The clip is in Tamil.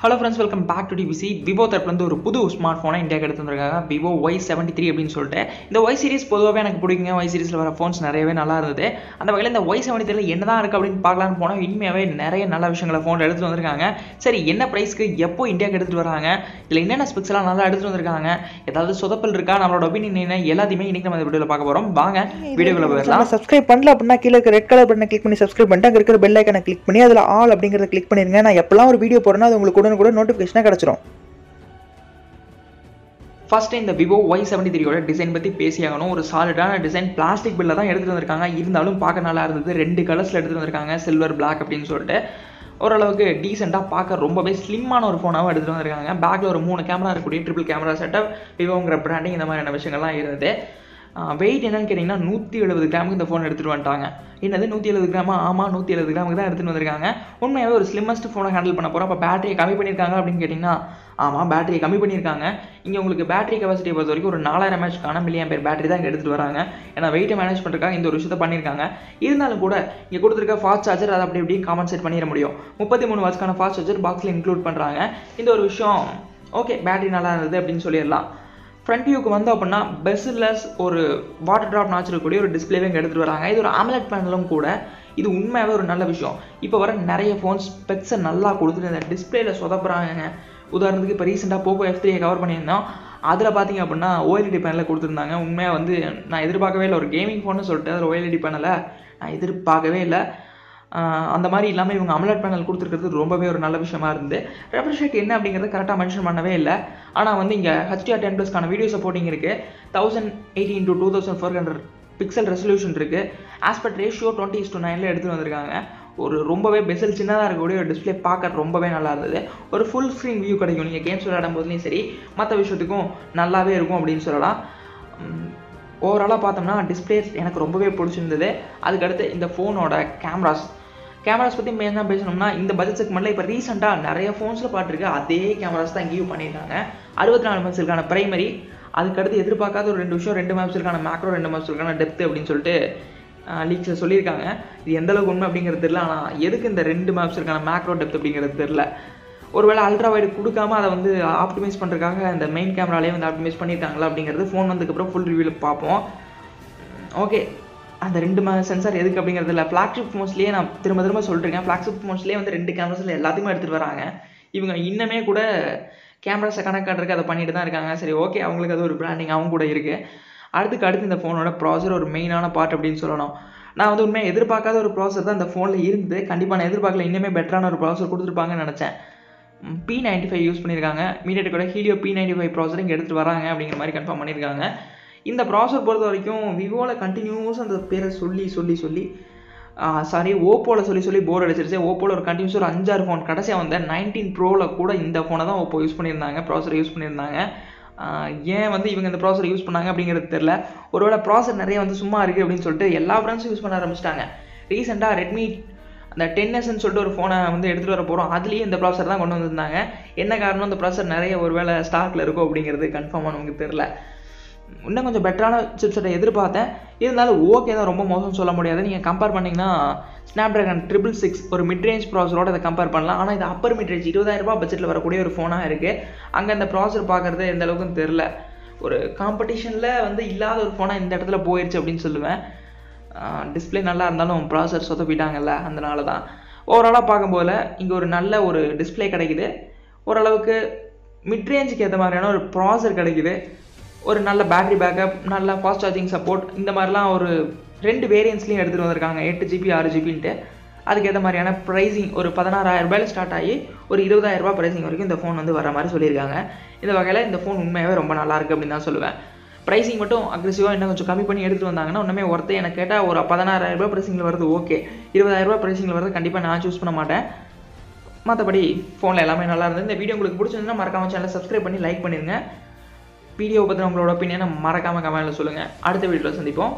Hello friends, welcome back to TBC. VIVO தரப்புல ஒரு புது ஸ்மார்ட் போனை இந்தியாக்கு எடுத்து வந்திருக்காங்க. VIVO Y73 அப்படின்னு சொல்லிட்டு. இந்த Y series பொதுவாகவே எனக்கு பிடிக்குங்க. Y seriesல வர ஃபோன்ஸ் நிறையவே நல்லா இருந்தது. அந்த வகையில் இந்த Y73ல என்னதான் இருக்கு அப்படின்னு பார்க்கலாம்னு போனால் உண்மையாகவே நிறைய நல்ல விஷயங்களை ஃபோன் எடுத்துட்டு வந்திருக்காங்க. சரி, என்ன பிரைஸ்க்கு எப்போ இந்தியாவுக்கு எடுத்துட்டு வராங்க, இதில் என்னென்ன ஸ்பெக்ஸ் எல்லாம் நல்லா எடுத்துட்டு வந்திருக்காங்க, ஏதாவது சொதப்பல் இருக்கா, நம்மளோட ஒப்பீனியன் என்ன, எல்லாத்தையுமே இன்னைக்கு நம்ம இந்த வீடியோவில் பார்க்க போகிறோம். வாங்க வீடியோக்குள்ள போயிடலாம். சப்ஸ்கிரைப் பண்ணல அப்படின்னா கீழே இருக்க ரெட் கலர் பட்டனை கிளிக் பண்ணி சப்ஸ்கிரைப் பண்ணிட்டு அங்கே இருக்கிற பெல் ஐக்கனை கிளிக் பண்ணி அதில் ஆல் அப்படிங்கிறத கிளிக் பண்ணிருங்க. நான் எப்பெல்லாம் ஒரு வீடியோ போடுறேன்னா அது உங்களுக்கு கூட நோட்டிஃபிகேஷனாக கிடைச்சிரும். ஃபர்ஸ்ட் இந்த VIVO Y73 டிசைன் பற்றி பேசியாகணும். ஒரு சாலிடான டிசைன், பிளாஸ்டிக் பில்ல தான் எடுத்துகிட்டு வந்திருக்காங்க. இருந்தாலும் பார்க்க நல்லா இருந்தது. 2 கலர்ஸில் எடுத்துகிட்டு வந்திருக்காங்க, சில்வர் பிளாக் அப்படின்னு சொல்லிட்டு. ஓரளவுக்கு டீசெண்டாக பார்க்க ரொம்பவே ஸ்லிம்மான ஒரு ஃபோனாகவும் எடுத்துகிட்டு வந்திருக்காங்க. பேக்கில் ஒரு 3 கேமரா இருக்கக்கூடிய ட்ரிபிள் கேமரா செட்டப், விவோங்கிற பிராண்டிங், இந்த மாதிரியான விஷயங்கள்லாம் இருந்தது. வெயிட் என்னன்னு கேட்டிங்கன்னா 170 கிராமுக்கு இந்த ஃபோன் எடுத்துகிட்டு வந்துட்டாங்க. என்னது 170 கிராமா? ஆமாம், 170 கிராமுக்கு தான் எடுத்துகிட்டு வந்திருக்காங்க. உண்மையாகவே ஒரு ஸ்லிம்மஸ்ட் ஃபோனை ஹேண்டில் பண்ண போகிறோம். அப்போ பேட்டரியை கம்மி பண்ணியிருக்காங்க அப்படின்னு கேட்டிங்கன்னா ஆமாம், பேட்டரியை கம்மி பண்ணியிருக்காங்க. இங்கே உங்களுக்கு பேட்டரி கெப்பாசிட்டியை பொறுத்த வரைக்கும் ஒரு 4000 mAh மில்லியம்பேர் பேட்டரி தான் இங்கே எடுத்துகிட்டு வராங்க. ஏன்னா வெயிட்டை மேனேஜ் பண்ணுறதுக்காக இந்த ஒரு விஷயத்தை பண்ணியிருக்காங்க. இருந்தாலும் கூட இங்கே கொடுத்துருக்க ஃபாஸ்ட் சார்ஜர் அதை அப்படி காம்பன்சேட் பண்ணிட முடியும். 33 வாட்ஸ்க்கான ஃபாஸ்ட் சார்ஜர் பாக்ஸில் இன்க்ளூட் பண்ணுறாங்க. இந்த ஒரு விஷயம் ஓகே, பேட்டரி நல்லா இருந்தது அப்படின்னு சொல்லிடலாம். ஃப்ரண்ட் வியூக்கு வந்து அப்படின்னா பெஸ்ட்லெஸ் ஒரு வாட்டர் ட்ராப் நாச்சிருக்கக்கூடிய ஒரு டிஸ்பிளேவே இங்கே எடுத்துகிட்டு வராங்க. இது ஒரு AMOLED பேனலும் கூட. இது உண்மையாகவே ஒரு நல்ல விஷயம். இப்போ வர நிறைய ஃபோன்ஸ் ஸ்பெக்ஸை நல்லா கொடுத்துட்டு இந்த டிஸ்பிளேல சொதப்புறாங்க. உதாரணத்துக்கு இப்போ ரீசெண்டாக போக்கோ F3 கவர் பண்ணியிருந்தோம். அதில் பார்த்தீங்க அப்படின்னா OLED பேனலில் கொடுத்துருந்தாங்க. உண்மையாக வந்து நான் எதிர்பார்க்கவே இல்லை. ஒரு கேமிங் ஃபோன்னு சொல்லிட்டு அதில் OLED பேனலை நான் எதிர்பார்க்கவே இல்லை. அந்த மாதிரி இல்லாமல் இவங்க AMOLED பேனல் கொடுத்துருக்கிறது ரொம்பவே ஒரு நல்ல விஷயமா இருந்து. ரெஃப்ரெஷ் ரேட் என்ன அப்படிங்கிறத கரெக்டாக மென்ஷன் பண்ணவே இல்லை. ஆனால் வந்து இங்கே HDR10+க்கான வீடியோ சப்போர்ட்டிங் இருக்குது. 1080x2400 பிக்சல் ரெசல்யூஷன் இருக்குது. ஆஸ்பெக்ட் ரேஷியோ 20:9 எடுத்துகிட்டு வந்திருக்காங்க. ஒரு ரொம்பவே பெசல் சின்னதாக இருக்கக்கூடிய ஒரு டிஸ்பிளே பார்க்க ரொம்பவே நல்லா இருந்தது. ஒரு ஃபுல் ஸ்க்ரீன் வியூ கிடைக்கும். நீங்கள் கேம்ஸ் விளையாடும் போதுலேயும் சரி, மற்ற விஷயத்துக்கும் நல்லாவே இருக்கும் அப்படின்னு சொல்லலாம். ஓவராலாக பார்த்தோம்னா டிஸ்பிளே எனக்கு ரொம்பவே பிடிச்சிருந்தது. அதுக்கடுத்து இந்த ஃபோனோட கேமராஸ் பற்றி மெயினாக பேசணும்னா, இந்த பட்ஜெட் செக்மெண்ட்டில் இப்போ ரீசெண்டாக நிறைய ஃபோன்ஸில் பார்த்துருக்கு அதே கேமராஸ் தான் இங்கேயும் பண்ணியிருக்காங்க. 64 MP பிரைமரி, அதுக்கடுத்து எதிர்பார்க்காத ஒரு 2 விஷயம், 2 MP மேக்ரோ, 2 MP டெப்த் அப்படின்னு சொல்லிட்டு லீக்ஸில் சொல்லியிருக்காங்க. இது எந்தளவுக்கு உண்மை அப்படிங்கிறது தெரியல. ஆனால் எதுக்கு இந்த 2 MP மேக்ரோ டெப்த் அப்படிங்கிறது தெரியல. ஒருவேளை அல்ட்ரா வைடு கொடுக்காம அதை வந்து ஆப்டிமைஸ் பண்ணுறதுக்காக இந்த மெயின் கேமராலேயே வந்து ஆப்டிமைஸ் பண்ணியிருக்காங்களா அப்படிங்கிறது ஃபோன் வந்ததுக்கப்புறம் ஃபுல் ரிவ்யூவில் பார்ப்போம். ஓகே, அந்த 2 சென்சார் எதுக்கு அப்படிங்கிறது இல்லை. ஃப்ளாக்ஷிப் மோஸ்ட்லேயே நான் திரும்ப சொல்லிருக்கேன். ஃப்ளாக்ஷிப் மோஸ்ட்லேயே வந்து 2 கேமராஸில் எல்லாத்தையுமே எடுத்துகிட்டு வராங்க. இவங்க இன்னமே கூட கேமராஸை கனெக்ட் பண்ணுறதுக்கு அதை பண்ணிட்டு தான் இருக்காங்க. சரி, ஓகே, அவங்களுக்கு அது ஒரு பிராண்டிங் அவங்க கூட இருக்குது. அடுத்து இந்த ஃபோனோட ப்ராசர் ஒரு மெயினான பார்ட் அப்படின்னு சொல்லணும். நான் வந்து உண்மையாக எதிர்பார்க்காத ஒரு ப்ராசர் தான் இந்த ஃபோனில் இருந்து. கண்டிப்பாக நான் எதிர்பார்க்கல இன்னுமே பெட்டரான ஒரு ப்ராசர் கொடுத்துருப்பாங்கன்னு நினச்சேன். P95 யூஸ் பண்ணியிருக்காங்க. மீடியாடெக்கோட Helio P95 ப்ராசர் இங்கே எடுத்துகிட்டு வராங்க அப்படிங்கிற மாதிரி கன்ஃபார்ம் பண்ணியிருக்காங்க. இந்த ப்ராசர் பொறுத்த வரைக்கும் விவோவில் கண்டினியூஸ் அந்த பேரை சொல்லி ஓப்போவில் சொல்லி போர் அடிச்சிருச்சு. ஓப்போவில் ஒரு கண்டினியூஸ் ஒரு 5-6 ஃபோன், கடைசியாக வந்த 19 ப்ரோவில் கூட இந்த ஃபோனை தான் ஓப்போ யூஸ் பண்ணியிருந்தாங்க, ப்ராசர் யூஸ் பண்ணியிருந்தாங்க. ஏன் வந்து இவங்க இந்த ப்ராசர் யூஸ் பண்ணாங்க அப்படிங்கிறது தெரில. ஒருவேளை ப்ராசர் நிறைய வந்து சும்மா இருக்குது அப்படின்னு சொல்லிட்டு எல்லா பிராண்ட்ஸும் யூஸ் பண்ண ஆரம்பிச்சிட்டாங்க. ரீசெண்டாக ரெட்மி அந்த 10Sன்னு சொல்லிட்டு ஒரு ஃபோனை வந்து எடுத்துகிட்டு வர போகிறோம். அதுலேயும் இந்த ப்ராசர் தான் கொண்டு வந்திருந்தாங்க. என்ன காரணம், இந்த ப்ராசர் நிறைய ஒரு வேளை ஸ்டாக்கில் இருக்கும் அப்படிங்கிறது கன்ஃபார்மாக நமக்கு தெரில. இன்னும் கொஞ்சம் பெட்டரான சிப்செட்டை எதிர்பார்த்தேன். இருந்தாலும் ஓகே தான், ரொம்ப மோசம் சொல்ல முடியாது. நீங்கள் கம்பேர் பண்ணிங்கன்னா ஸ்னாப்ட்ராகன் 666 ஒரு மிட்ரேஞ்ச் ப்ராசரோட இதை கம்பேர் பண்ணலாம். ஆனால் இது அப்பர் மிட்ரேஞ்ச் 20,000 பட்ஜெட்டில் வரக்கூடிய ஒரு ஃபோனாக இருக்குது. அங்கே அந்த ப்ராசர் பார்க்குறது எந்த அளவுக்குன்னு தெரில. ஒரு காம்படிஷனில் வந்து இல்லாத ஒரு ஃபோனாக இந்த இடத்துல போயிடுச்சு அப்படின்னு சொல்லுவேன். டிஸ்பிளே நல்லா இருந்தாலும் ப்ராசர் சொதப்பிட்டாங்கல்ல, அதனால தான். ஓவராலாக பார்க்கும்போது இங்கே ஒரு நல்ல ஒரு டிஸ்பிளே கிடைக்குது. ஓரளவுக்கு மிட்ரேஞ்சுக்கு ஏற்ற மாதிரியான ஒரு ப்ராசர் கிடைக்குது. ஒரு நல்ல பேட்டரி பேக்கப், நல்ல ஃபாஸ்ட் சார்ஜிங் சப்போர்ட், இந்த மாதிரிலாம் ஒரு 2 வேரியன்ட்ஸ்லையும் எடுத்துகிட்டு வந்திருக்காங்க. 8GB 6GBன்ட்டு. அதுக்கேற்ற மாதிரியான ப்ரைஸிங் ஒரு 16,000 ஸ்டார்ட் ஆகி ஒரு 20,000 ப்ரைஸிங் வரைக்கும் இந்த ஃபோன் வந்து வர மாதிரி சொல்லியிருக்காங்க. இந்த வகையில் இந்த ஃபோன் உண்மையாகவே ரொம்ப நல்லாயிருக்கு அப்படின்னு தான் சொல்லுவேன். ப்ரைஸிங் மட்டும் அக்ரெசிவாக இன்னும் கொஞ்சம் கம்மி பண்ணி எடுத்துகிட்டு வந்தாங்கன்னா இன்னுமே ஒருத்தர் எனக்கு கேட்டால் ஒரு 16,000 ப்ரைஸிங்கில் வருது ஓகே, 20,000 ப்ரைஸிங்கில் வருது கண்டிப்பாக நான் சூஸ் பண்ண மாட்டேன். மற்றபடி ஃபோனில் எல்லாமே நல்லா இருந்தது. இந்த வீடியோ உங்களுக்கு பிடிச்சிருந்தா மறக்காமல் சேனலை சப்ஸ்கிரைப் பண்ணி லைக் பண்ணிடுங்க. வீடியோவை பற்றி உங்களோட ஒப்பீனியனை மறக்காமல் கமெண்ட்டில் சொல்லுங்கள். அடுத்த வீடியோவில் சந்திப்போம்.